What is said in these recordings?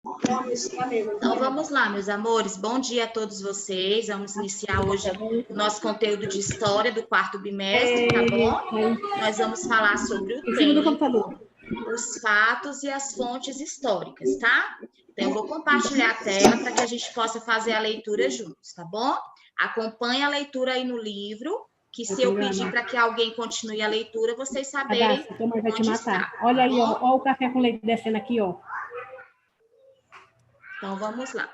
Então, vamos lá, meus amores. Bom dia a todos vocês. Vamos iniciar hoje o nosso conteúdo de história do quarto bimestre, tá bom? Nós vamos falar sobre o tempo, os fatos e as fontes históricas, tá? Então, eu vou compartilhar a tela para que a gente possa fazer a leitura juntos, tá bom? Acompanhe a leitura aí no livro, que se eu pedir para que alguém continue a leitura, vocês saberem onde está. Olha aí, ó o café com leite descendo aqui, ó. Então, vamos lá.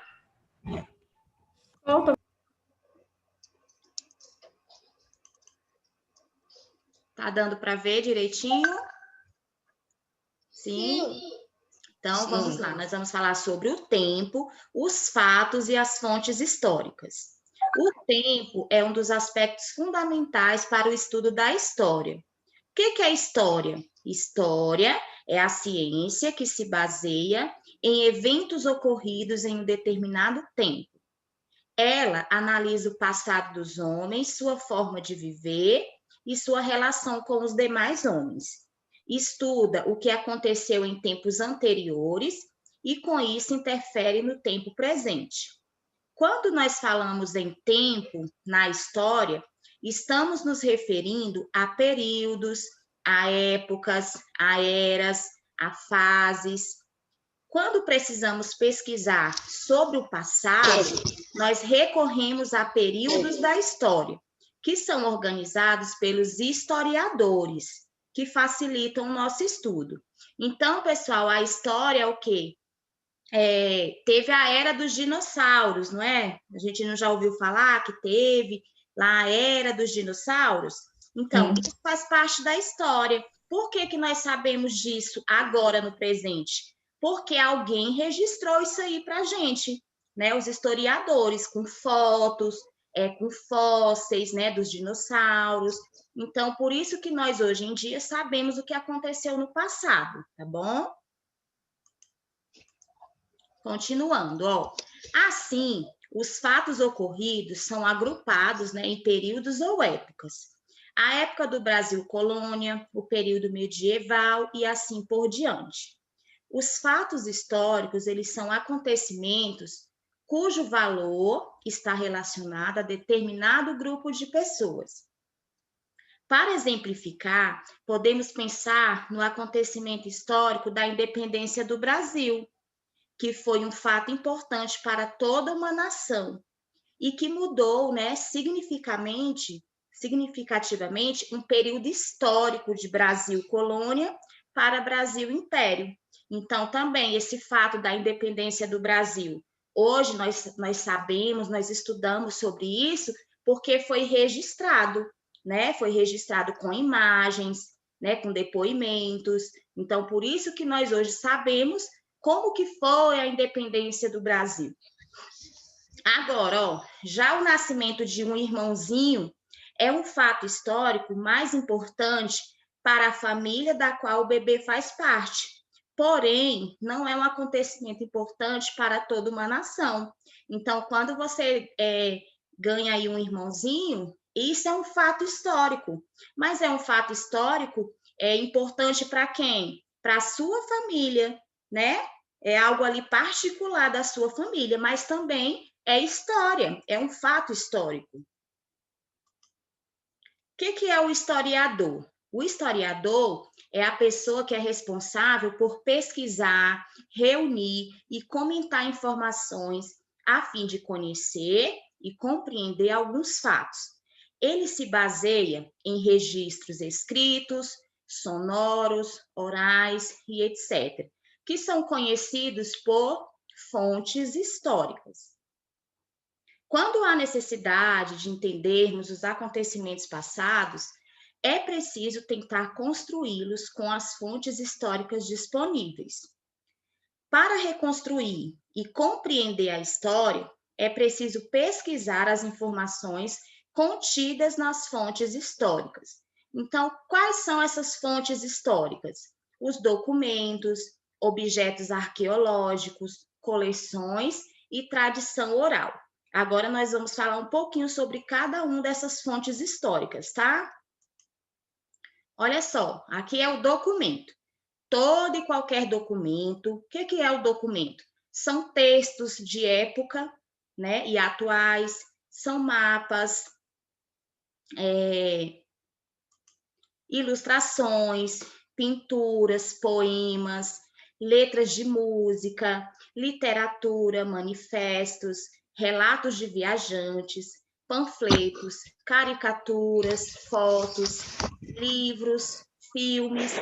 Tá dando para ver direitinho? Sim? Então, vamos lá. Nós vamos falar sobre o tempo, os fatos e as fontes históricas. O tempo é um dos aspectos fundamentais para o estudo da história. O que é história? História é a ciência que se baseia em eventos ocorridos em um determinado tempo. Ela analisa o passado dos homens, sua forma de viver e sua relação com os demais homens. Estuda o que aconteceu em tempos anteriores e, com isso, interfere no tempo presente. Quando nós falamos em tempo na história, estamos nos referindo a períodos, a épocas, a eras, a fases. Quando precisamos pesquisar sobre o passado, nós recorremos a períodos da história, que são organizados pelos historiadores, que facilitam o nosso estudo. Então, pessoal, a história é o quê? Teve a era dos dinossauros, não é? A gente não já ouviu falar que teve lá a era dos dinossauros? Então, isso faz parte da história. Por que nós sabemos disso agora no presente? Porque alguém registrou isso aí para a gente, né? Os historiadores, com fotos, com fósseis, né, dos dinossauros. Então, por isso que nós, hoje em dia, sabemos o que aconteceu no passado, tá bom? Continuando, ó. Assim, os fatos ocorridos são agrupados, né, em períodos ou épocas. A época do Brasil colônia, o período medieval e assim por diante. Os fatos históricos, eles são acontecimentos cujo valor está relacionado a determinado grupo de pessoas. Para exemplificar, podemos pensar no acontecimento histórico da independência do Brasil, que foi um fato importante para toda uma nação e que mudou, né, significativamente um período histórico de Brasil colônia para Brasil império. Então, também esse fato da independência do Brasil, hoje nós sabemos, nós estudamos sobre isso, porque foi registrado, né? Foi registrado com imagens, né, com depoimentos. Então, por isso que nós hoje sabemos como que foi a independência do Brasil. Agora, ó, já o nascimento de um irmãozinho é um fato histórico mais importante para a família da qual o bebê faz parte. Porém, não é um acontecimento importante para toda uma nação. Então, quando você ganha aí um irmãozinho, isso é um fato histórico. Mas é um fato histórico importante para quem? Para a sua família, né? É algo ali particular da sua família, mas também é história, é um fato histórico. O que é o historiador? O historiador é a pessoa que é responsável por pesquisar, reunir e comentar informações a fim de conhecer e compreender alguns fatos. Ele se baseia em registros escritos, sonoros, orais e etc., que são conhecidos por fontes históricas. Quando há necessidade de entendermos os acontecimentos passados, é preciso tentar construí-los com as fontes históricas disponíveis. Para reconstruir e compreender a história, é preciso pesquisar as informações contidas nas fontes históricas. Então, quais são essas fontes históricas? Os documentos, objetos arqueológicos, coleções e tradição oral. Agora nós vamos falar um pouquinho sobre cada uma dessas fontes históricas, tá? Olha só, aqui é o documento. Todo e qualquer documento, o que é o documento? são textos de época, né, e atuais, são mapas, ilustrações, pinturas, poemas, letras de música, literatura, manifestos, relatos de viajantes, panfletos, caricaturas, fotos, livros, filmes,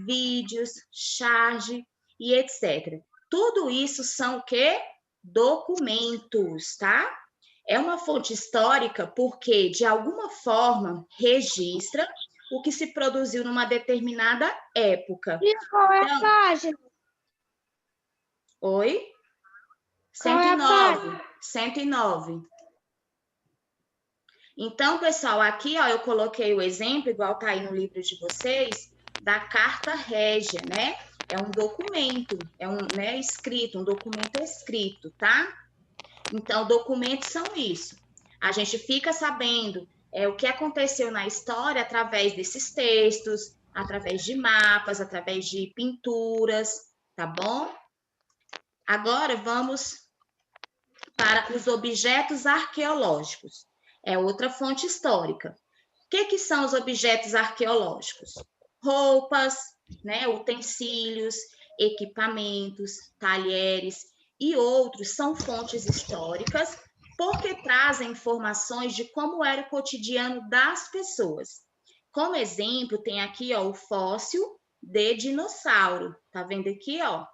vídeos, charge e etc. Tudo isso são o quê? Documentos, tá? É uma fonte histórica porque, de alguma forma, registra o que se produziu numa determinada época. E qual é a Então, página? oi? Qual é a 109. 109. Então, pessoal, aqui ó, eu coloquei o exemplo, igual tá aí no livro de vocês, da Carta Régia, né? É um documento, é um, né, escrito, um documento escrito, tá? Então, documentos são isso. A gente fica sabendo o que aconteceu na história através desses textos, através de mapas, através de pinturas, tá bom? Agora vamos para os objetos arqueológicos. É outra fonte histórica. O que são os objetos arqueológicos? Roupas, né, utensílios, equipamentos, talheres e outros são fontes históricas porque trazem informações de como era o cotidiano das pessoas. Como exemplo, tem aqui ó, o fóssil de dinossauro. Tá vendo aqui, ó?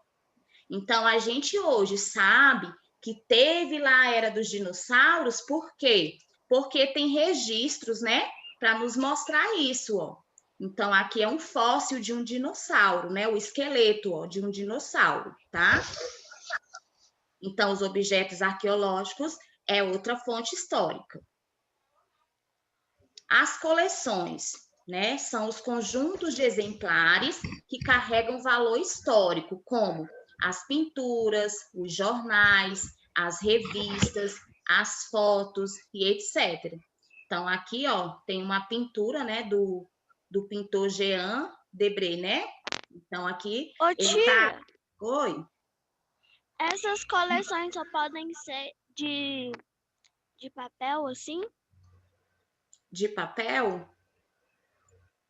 Então, a gente hoje sabe que teve lá a era dos dinossauros, por quê? Porque tem registros, né, para nos mostrar isso, ó. Então, aqui é um fóssil de um dinossauro, né, o esqueleto, ó, de um dinossauro, tá? Então, os objetos arqueológicos é outra fonte histórica. As coleções, né, são os conjuntos de exemplares que carregam valor histórico, como as pinturas, os jornais, as revistas, as fotos e etc. Então, aqui, ó, tem uma pintura, né, do pintor Jean Debré, né? Então, aqui, Ô, ele tia, tá... Oi? essas coleções só podem ser de papel, assim? De papel?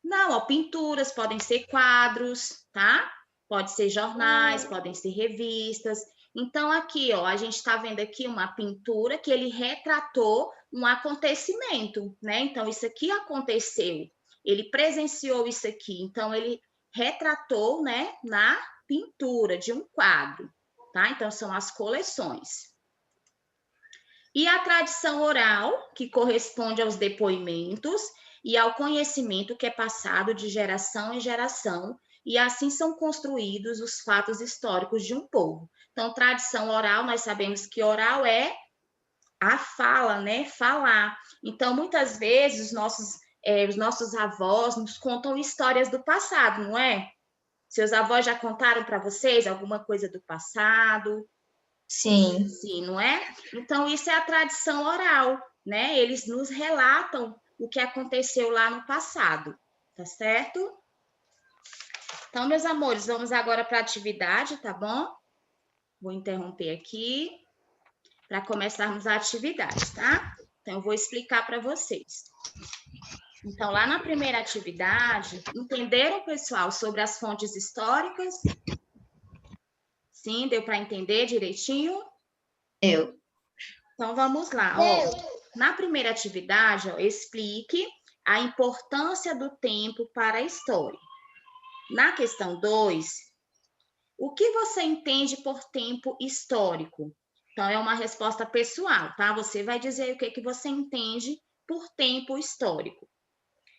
Não, ó, pinturas, podem ser quadros, tá? Pode ser jornais, podem ser revistas. Então, aqui, ó, a gente está vendo aqui uma pintura que ele retratou um acontecimento, né? Então, isso aqui aconteceu. Ele presenciou isso aqui. Então, ele retratou, né, na pintura de um quadro, tá? Então, são as coleções. E a tradição oral, que corresponde aos depoimentos e ao conhecimento que é passado de geração em geração, e assim são construídos os fatos históricos de um povo. Então, tradição oral, nós sabemos que oral é a fala, né? Falar. Então, muitas vezes, os nossos avós nos contam histórias do passado, não é? Seus avós já contaram para vocês alguma coisa do passado? Sim. Sim, não é? Então, isso é a tradição oral, né? Eles nos relatam o que aconteceu lá no passado, tá certo? Então, meus amores, vamos agora para a atividade, tá bom? Vou interromper aqui para começarmos a atividade, tá? Então, eu vou explicar para vocês. Então, lá na primeira atividade, entenderam, pessoal, sobre as fontes históricas? Sim, deu para entender direitinho? Eu. Então, vamos lá. Ó. Na primeira atividade, ó, explique a importância do tempo para a história. Na questão 2, o que você entende por tempo histórico? Então, é uma resposta pessoal, tá? Você vai dizer o que você entende por tempo histórico.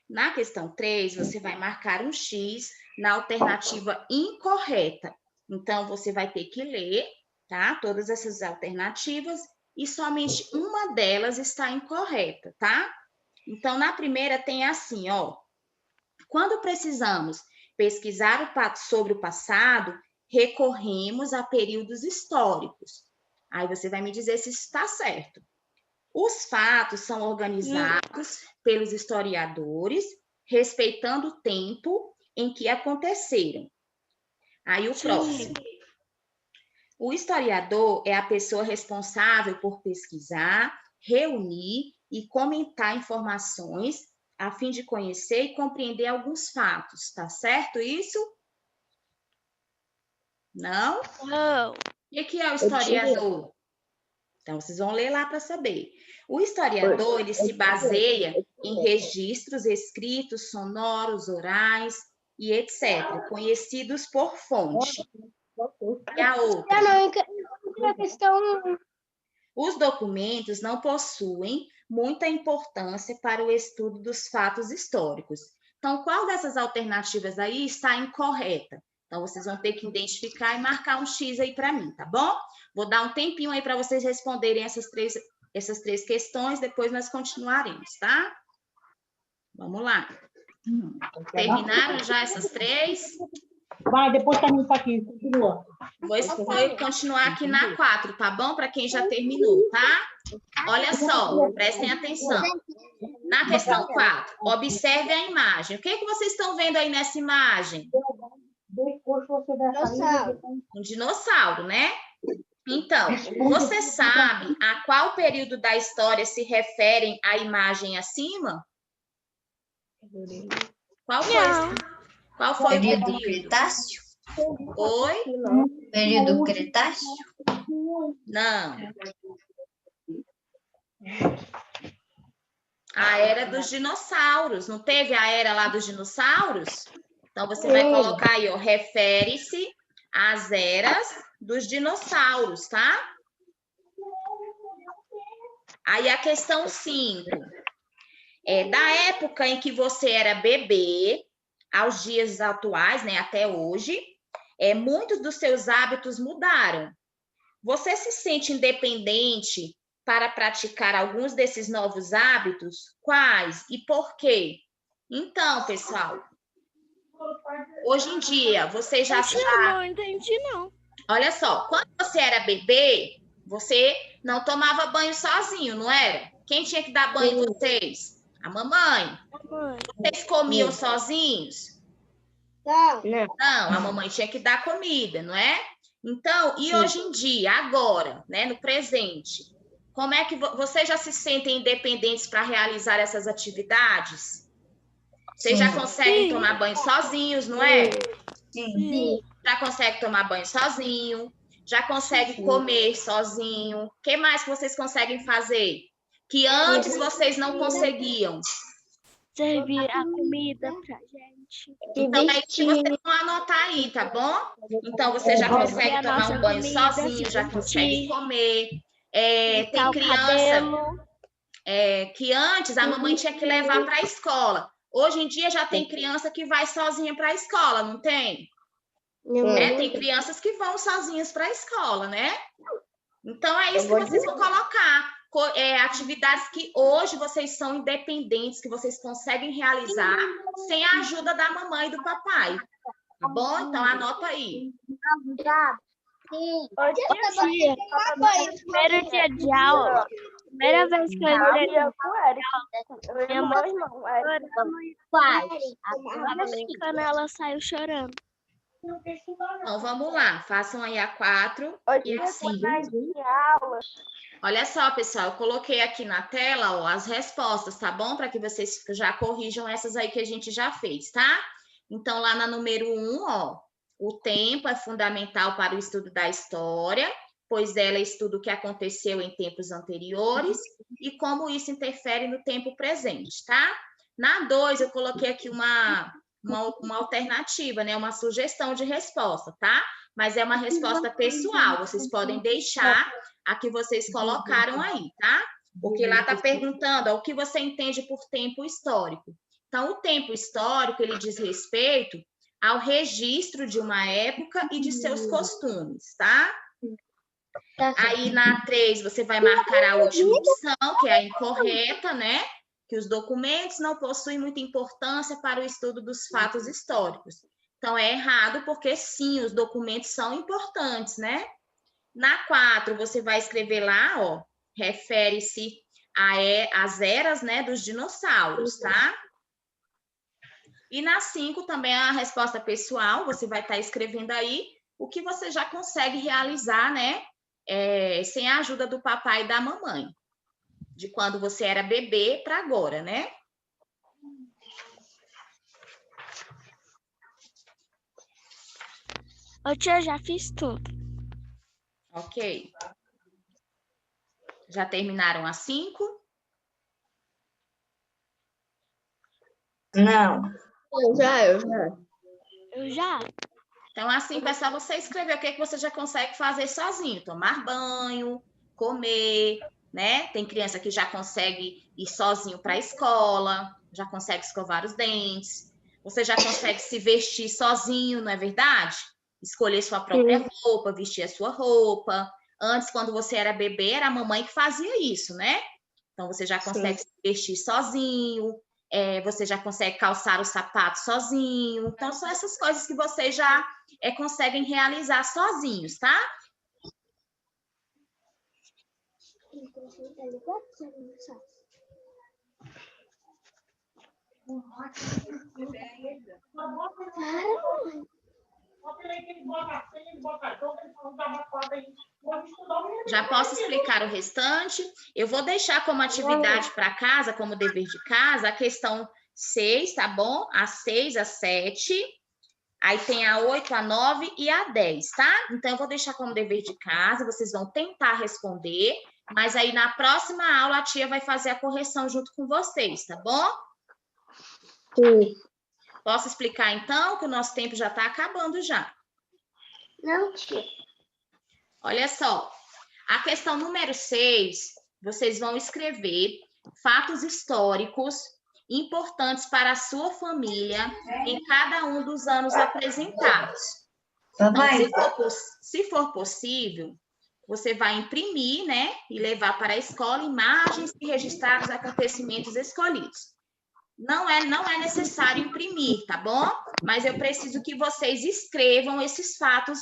Na questão 3, você vai marcar um X na alternativa incorreta. Então, você vai ter que ler, tá? Todas essas alternativas e somente uma delas está incorreta, tá? Então, na primeira tem assim, ó. Quando precisamos pesquisar sobre o passado, recorremos a períodos históricos. Aí você vai me dizer se isso está certo. Os fatos são organizados pelos historiadores, respeitando o tempo em que aconteceram. Aí o próximo. O historiador é a pessoa responsável por pesquisar, reunir e comentar informações a fim de conhecer e compreender alguns fatos, tá certo isso? Não? Não. O que é o historiador? Então, vocês vão ler lá para saber. O historiador, ele se baseia em registros escritos, sonoros, orais e etc., conhecidos por fonte. E a outra? A questão... Os documentos não possuem muita importância para o estudo dos fatos históricos. Então, qual dessas alternativas aí está incorreta? Então, vocês vão ter que identificar e marcar um X aí para mim, tá bom? Vou dar um tempinho aí para vocês responderem essas três questões, depois nós continuaremos, tá? Vamos lá. Terminaram já essas três? Vai, depois termina isso aqui, continua. Vou continuar aqui na 4, tá bom? Para quem já terminou, tá? Olha só, prestem atenção. Na questão 4, observe a imagem. O que vocês estão vendo aí nessa imagem? Depois você vai sair. Um dinossauro, né? Então, você sabe a qual período da história se referem a imagem acima? Qual foi o Período período? Cretáceo? Oi? Período Cretáceo? Não. A era dos dinossauros. Não teve a era lá dos dinossauros? Então, você vai colocar aí, ó, refere-se às eras dos dinossauros, tá? Aí a questão 5. Da época em que você era bebê, aos dias atuais, né, até hoje, muitos dos seus hábitos mudaram. Você se sente independente para praticar alguns desses novos hábitos? Quais e por quê? Então, pessoal, hoje em dia, você já... Não entendi, não. Olha só, quando você era bebê, você não tomava banho sozinho, não era? Quem tinha que dar banho em vocês? A mamãe. Vocês comiam sozinhos? Não, a mamãe tinha que dar comida, não é? Então, e hoje em dia, agora, né, no presente, como é que vocês já se sentem independentes para realizar essas atividades? Vocês já conseguem tomar banho sozinhos, não é? Sim. Já consegue tomar banho sozinho, já consegue comer sozinho. O que mais que vocês conseguem fazer? Que antes vocês não conseguiam. Servir a comida pra gente. Então, é que vocês vão anotar aí, tá bom? Então, você já consegue tomar um banho sozinho, já consegue comer. Tem criança que antes a mamãe tinha que levar para a escola. Hoje em dia já tem criança que vai sozinha para a escola, não tem? Tem crianças que vão sozinhas para a escola, né? Então, é isso que vocês vão colocar. Atividades que hoje vocês são independentes, que vocês conseguem realizar sem a ajuda da mamãe e do papai. Tá bom? Então, anota aí. Primeiro dia de aula, primeira vez que eu entrei com ela, minha mãe brincando, ela saiu chorando. Então, vamos lá. Façam aí a 4 e a 5. Olha só, pessoal, eu coloquei aqui na tela, ó, as respostas, tá bom? Para que vocês já corrijam essas aí que a gente já fez, tá? Então, lá na número 1, ó, o tempo é fundamental para o estudo da história, pois ela estuda o que aconteceu em tempos anteriores e como isso interfere no tempo presente, tá? Na 2, eu coloquei aqui uma alternativa, né? Uma sugestão de resposta, tá? Mas é uma resposta pessoal, vocês podem deixar a que vocês colocaram aí, tá? Porque lá está perguntando ó, o que você entende por tempo histórico. Então, o tempo histórico, ele diz respeito ao registro de uma época e de seus costumes, tá? Aí, na 3, você vai marcar a última opção, que é a incorreta, né? Que os documentos não possuem muita importância para o estudo dos fatos históricos. Então, é errado porque, sim, os documentos são importantes, né? Na 4, você vai escrever lá, ó, refere-se às eras, né, dos dinossauros, tá? E na 5 também a resposta pessoal, você vai estar escrevendo aí o que você já consegue realizar, né? Sem a ajuda do papai e da mamãe. De quando você era bebê para agora, né? Ô, tia, já fiz tudo. Ok. Já terminaram as 5? Não. Eu já. Então, assim, pessoal, você escrever o que você já consegue fazer sozinho. Tomar banho, comer, né? Tem criança que já consegue ir sozinho para a escola, já consegue escovar os dentes. Você já consegue se vestir sozinho, não é verdade? Escolher sua própria roupa, vestir a sua roupa. Antes, quando você era bebê, era a mamãe que fazia isso, né? Então, você já consegue se vestir sozinho, você já consegue calçar o sapato sozinho. Então, são essas coisas que vocês já conseguem realizar sozinhos, tá? Já posso explicar o restante? Eu vou deixar como atividade para casa, como dever de casa, a questão 6, tá bom? A 6, a 7, aí tem a 8, a 9 e a 10, tá? Então, eu vou deixar como dever de casa, vocês vão tentar responder, mas aí na próxima aula a tia vai fazer a correção junto com vocês, tá bom? Sim. Posso explicar então, que o nosso tempo já está acabando já. Não, tia. Olha só, a questão número 6, vocês vão escrever fatos históricos importantes para a sua família em cada um dos anos apresentados. Então, se for possível, você vai imprimir, né, e levar para a escola imagens que registraram os acontecimentos escolhidos. Não é necessário imprimir, tá bom? Mas eu preciso que vocês escrevam esses fatos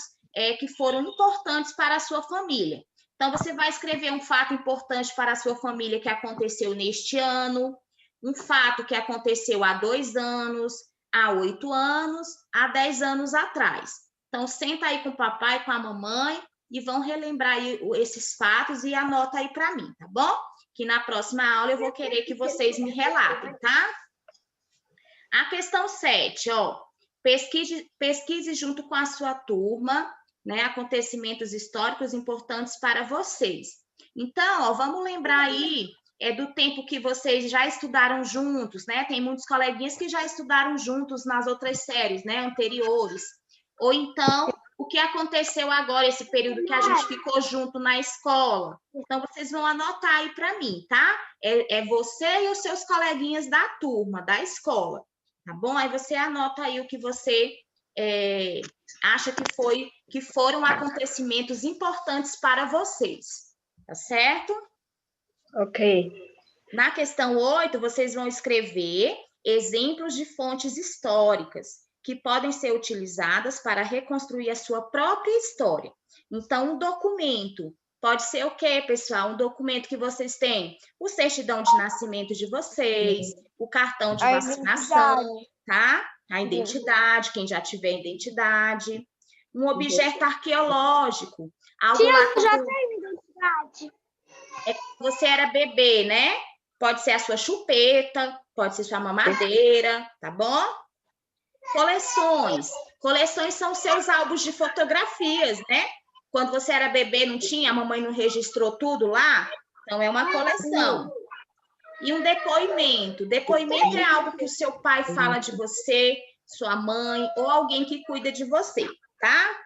que foram importantes para a sua família. Então, você vai escrever um fato importante para a sua família que aconteceu neste ano, um fato que aconteceu há 2 anos, há 8 anos, há 10 anos atrás. Então, senta aí com o papai, com a mamãe, e vão relembrar aí esses fatos e anota aí para mim, tá bom? Que na próxima aula eu vou querer que vocês me relatem, tá? A questão 7, ó, pesquise junto com a sua turma, né, acontecimentos históricos importantes para vocês. Então, ó, vamos lembrar aí do tempo que vocês já estudaram juntos, né? Tem muitos coleguinhas que já estudaram juntos nas outras séries, né, anteriores. Ou então, o que aconteceu agora, esse período que a gente ficou junto na escola. Então, vocês vão anotar aí para mim, tá? É você e os seus coleguinhas da turma, da escola, tá bom? Aí você anota aí o que você acha que foram acontecimentos importantes para vocês, tá certo? Ok. Na questão 8, vocês vão escrever exemplos de fontes históricas que podem ser utilizadas para reconstruir a sua própria história. Então, um documento pode ser o quê, pessoal? Um documento que vocês têm o certidão de nascimento de vocês, o cartão de vacinação, tá? A identidade, quem já tiver identidade. Um objeto arqueológico. Algo lá Eu já tenho identidade. você era bebê, né? Pode ser a sua chupeta, pode ser sua mamadeira, tá bom? Coleções. Coleções são seus álbuns de fotografias, né? Quando você era bebê, não tinha, a mamãe não registrou tudo lá? Então, é uma coleção. E um depoimento. Depoimento é algo que o seu pai fala de você, sua mãe, ou alguém que cuida de você, tá?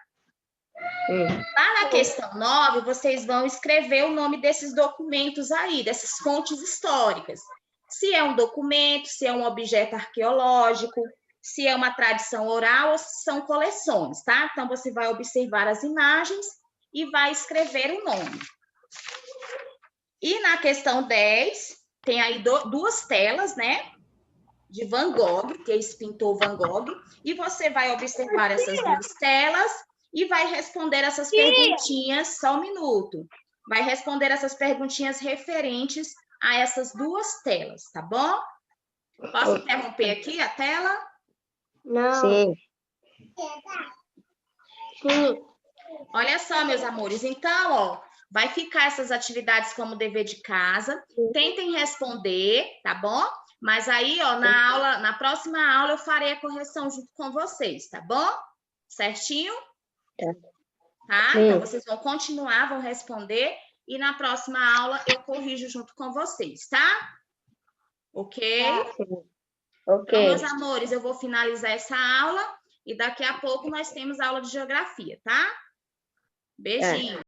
Lá na questão 9, vocês vão escrever o nome desses documentos aí, dessas fontes históricas. Se é um documento, se é um objeto arqueológico, se é uma tradição oral ou se são coleções, tá? Então, você vai observar as imagens e vai escrever o nome. E na questão 10, tem aí 2 telas, né? De Van Gogh, que esse pintor Van Gogh, e você vai observar essas 2 telas e vai responder essas perguntinhas, só um minuto. Vai responder essas perguntinhas referentes a essas 2 telas, tá bom? Posso interromper aqui a tela? Não. Sim. Sim. Olha só, meus amores. Então, ó, vai ficar essas atividades como dever de casa. Tentem responder, tá bom? Mas aí, ó, na próxima aula eu farei a correção junto com vocês, tá bom? Certinho? Tá? Sim. Então, vocês vão continuar, vão responder e na próxima aula eu corrijo junto com vocês, tá? Ok? Ok. Então, meus amores, eu vou finalizar essa aula e daqui a pouco nós temos aula de geografia, tá? Beijinho.